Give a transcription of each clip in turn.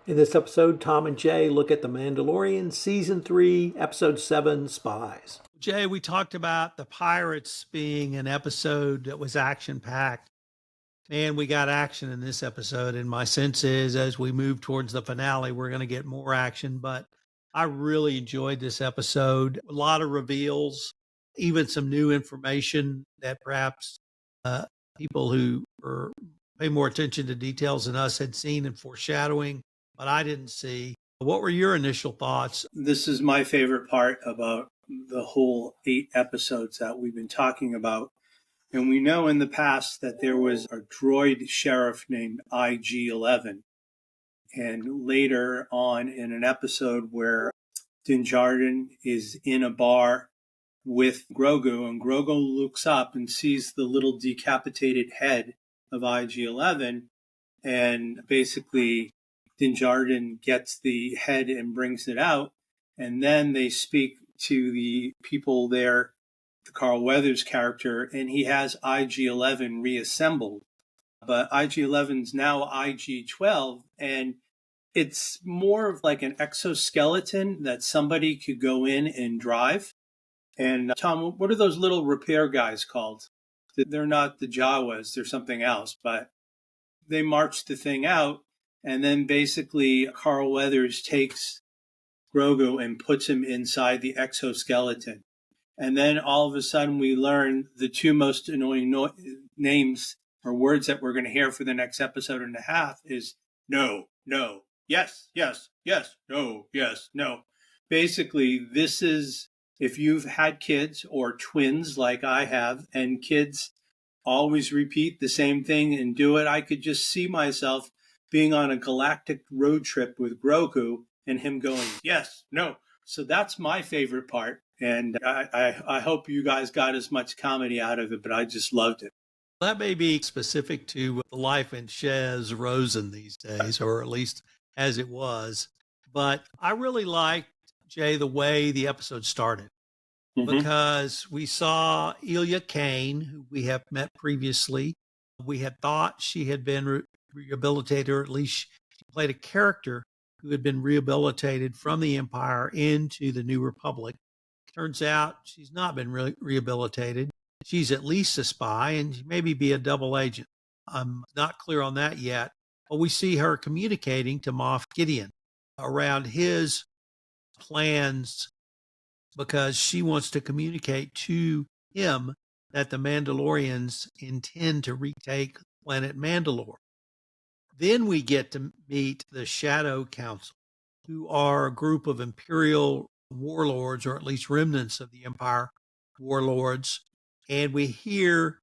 In this episode, Tom and Jay look at The Mandalorian Season 3, Episode 7, Spies. Jay, we talked about the Pirates being an episode that was action packed. Man, we got action in this episode, and my sense is as we move towards the finale, we're going to get more action. But I really enjoyed this episode. A lot of reveals, even some new information that perhaps uh, people who pay more attention to details than us had seen and foreshadowing, but I didn't see. What were your initial thoughts? This is my favorite part about the whole 8 episodes that we've been talking about. And we know in the past that there was a droid sheriff named IG-11. And later on in an episode where Din Djarin is in a bar with Grogu, and Grogu looks up and sees the little decapitated head of IG-11, and basically Din Djarin gets the head and brings it out, and then they speak to the people there, the Carl Weathers character, and he has IG-11 reassembled. But IG-11's now IG-12, and it's more of like an exoskeleton that somebody could go in and drive. And Tom, what are those little repair guys called? They're not the Jawas, they're something else, but they march the thing out. And then basically Carl Weathers takes Grogu and puts him inside the exoskeleton. And then all of a sudden we learn the two most annoying names or words that we're going to hear for the next episode and a half is no, no, yes, yes, yes, no, yes, no. Basically, this is if you've had kids or twins like I have, and kids always repeat the same thing and do it, I could just see myself being on a galactic road trip with Grogu and him going, yes, no. So that's my favorite part. And I hope you guys got as much comedy out of it, but I just loved it. That may be specific to the life in Chez Rosen these days, or at least as it was. But I really liked, Jay, the way the episode started because we saw Elia Kane, who we have met previously. We had thought she had been rehabilitated, or at least she played a character who had been rehabilitated from the Empire into the New Republic. Turns out she's not been rehabilitated. She's at least a spy and maybe be a double agent. I'm not clear on that yet. But we see her communicating to Moff Gideon around his plans because she wants to communicate to him that the Mandalorians intend to retake planet Mandalore. Then we get to meet the Shadow Council, who are a group of Imperial warlords, or at least remnants of the Empire warlords. And we hear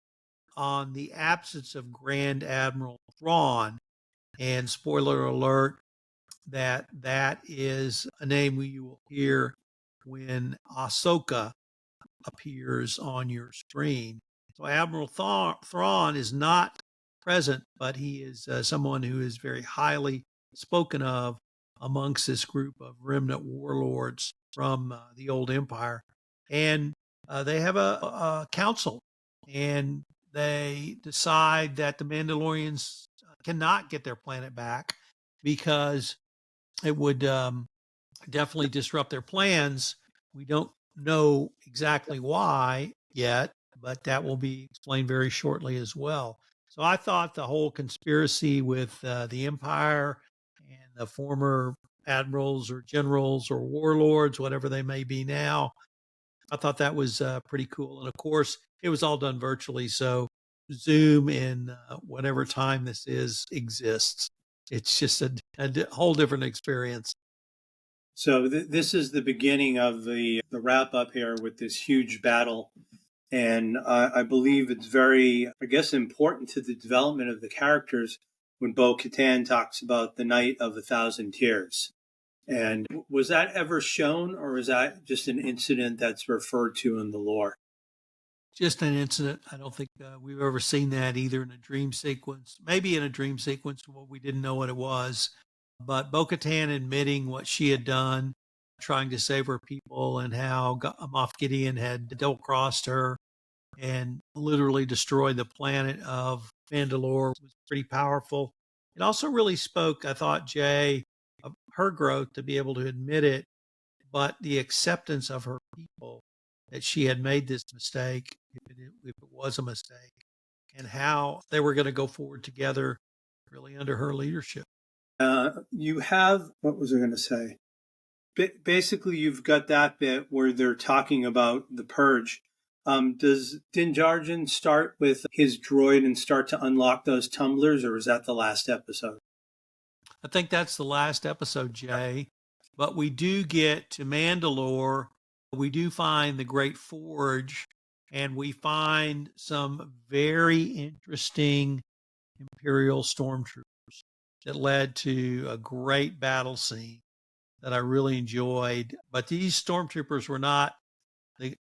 on the absence of Grand Admiral Thrawn, and spoiler alert, that is a name you will hear when Ahsoka appears on your screen. So Admiral Thrawn is not present, but he is someone who is very highly spoken of amongst this group of remnant warlords from the old empire. And they have a council, and they decide that the Mandalorians cannot get their planet back because it would definitely disrupt their plans. We don't know exactly why yet, but that will be explained very shortly as well. So I thought the whole conspiracy with the Empire and the former admirals or generals or warlords, whatever they may be now, I thought that was pretty cool. And of course, it was all done virtually. So Zoom in whatever time this is exists. It's just a whole different experience. So this is the beginning of the wrap up here with this huge battle. And I believe it's very, I guess, important to the development of the characters when Bo-Katan talks about the Night of 1,000 Tears. And was that ever shown, or is that just an incident that's referred to in the lore? Just an incident. I don't think we've ever seen that either in a dream sequence. Maybe in a dream sequence, well, we didn't know what it was. But Bo-Katan admitting what she had done, trying to save her people, and how Moff Gideon had double-crossed her and literally destroyed the planet of Mandalore was pretty powerful. It also really spoke, I thought, Jay, her growth to be able to admit it, but the acceptance of her people that she had made this mistake, if it was a mistake, and how they were going to go forward together really under her leadership. You have, what was I going to say? Basically, you've got that bit where they're talking about the purge. Does Din Djarin start with his droid and start to unlock those tumblers, or is that the last episode? I think that's the last episode, Jay. But we do get to Mandalore. We do find the Great Forge, and we find some very interesting Imperial stormtroopers that led to a great battle scene that I really enjoyed. But these stormtroopers were not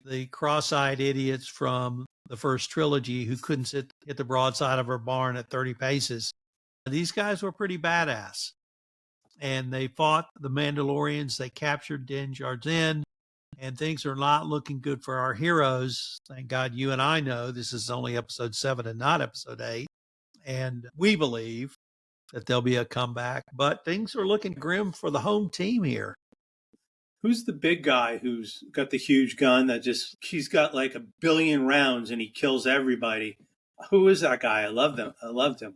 the cross-eyed idiots from the first trilogy who couldn't hit the broadside of her barn at 30 paces. These guys were pretty badass. And they fought the Mandalorians. They captured Din Djarin, and things are not looking good for our heroes. Thank God you and I know this is only episode 7 and not episode 8. And we believe that there'll be a comeback, but things are looking grim for the home team here. Who's the big guy who's got the huge gun that he's got like 1 billion rounds and he kills everybody? Who is that guy? I loved him.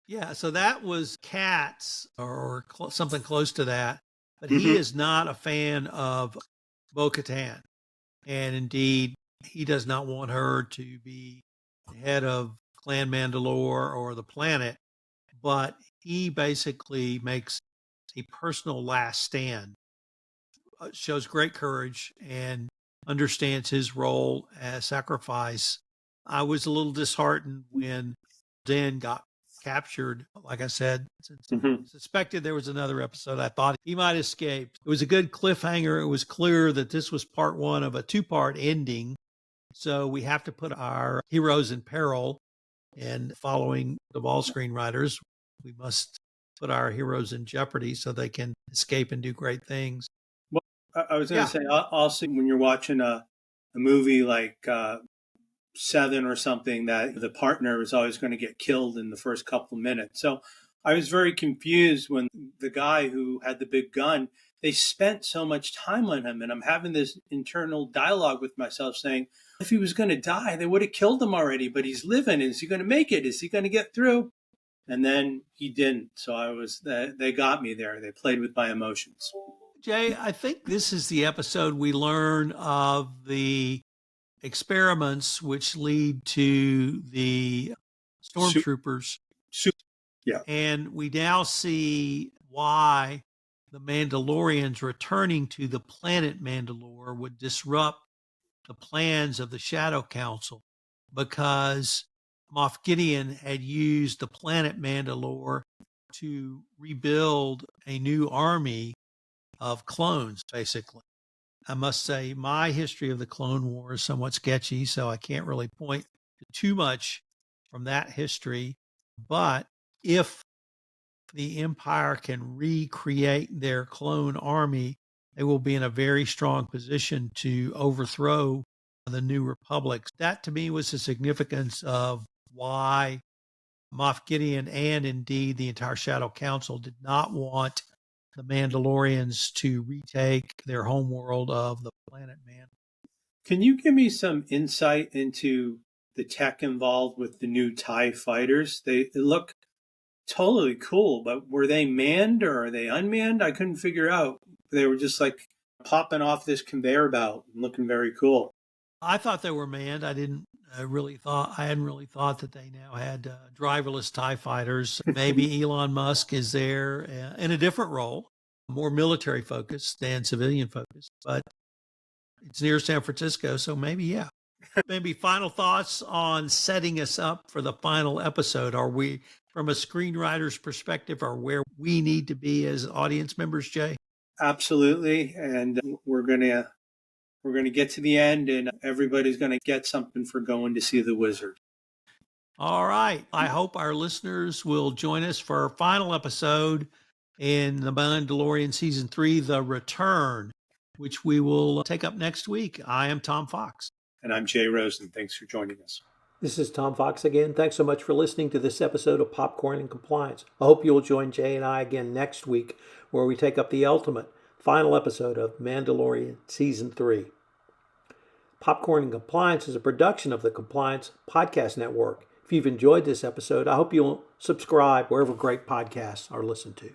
Yeah, so that was Katz or something close to that, but he is not a fan of Bo-Katan. And indeed, he does not want her to be the head of Clan Mandalore or the planet, but he basically makes a personal last stand, shows great courage, and understands his role as sacrifice. I was a little disheartened when Dan got captured. Like I said, since I suspected there was another episode, I thought he might escape. It was a good cliffhanger. It was clear that this was part one of a 2-part ending. So we have to put our heroes in peril. And following the ball screenwriters, we must put our heroes in jeopardy so they can escape and do great things. Well, I was going to say, also, when you're watching a movie like 7 or something, that the partner is always going to get killed in the first couple of minutes. So I was very confused when the guy who had the big gun, they spent so much time on him. And I'm having this internal dialogue with myself saying, if he was going to die, they would have killed him already, but he's living. Is he going to make it? Is he going to get through? And then he didn't. So they got me there. They played with my emotions. Jay, I think this is the episode we learn of the experiments which lead to the stormtroopers. Yeah. And we now see why the Mandalorians returning to the planet Mandalore would disrupt the plans of the Shadow Council, because Moff Gideon had used the planet Mandalore to rebuild a new army of clones, basically. I must say my history of the Clone War is somewhat sketchy, so I can't really point to too much from that history. But if the Empire can recreate their clone army, they will be in a very strong position to overthrow the New Republic. That to me was the significance of why Moff Gideon and indeed the entire Shadow Council did not want the Mandalorians to retake their homeworld of the planet Man. Can you give me some insight into the tech involved with the new TIE fighters? They look totally cool, but were they manned or are they unmanned? I couldn't figure out. They were just like popping off this conveyor belt and looking very cool. I thought they were manned. I hadn't really thought that they now had driverless TIE fighters. Maybe Elon Musk is there in a different role, more military focused than civilian focused, but it's near San Francisco, so maybe, yeah. Maybe final thoughts on setting us up for the final episode. Are we, from a screenwriter's perspective, are where we need to be as audience members, Jay? Absolutely. And we're going to get to the end and everybody's going to get something for going to see the wizard. All right. I hope our listeners will join us for our final episode in The Mandalorian Season 3, The Return, which we will take up next week. I am Tom Fox. And I'm Jay Rosen. Thanks for joining us. This is Tom Fox again. Thanks so much for listening to this episode of Popcorn and Compliance. I hope you'll join Jay and I again next week where we take up the ultimate, final episode of Mandalorian Season 3. Popcorn and Compliance is a production of the Compliance Podcast Network. If you've enjoyed this episode, I hope you'll subscribe wherever great podcasts are listened to.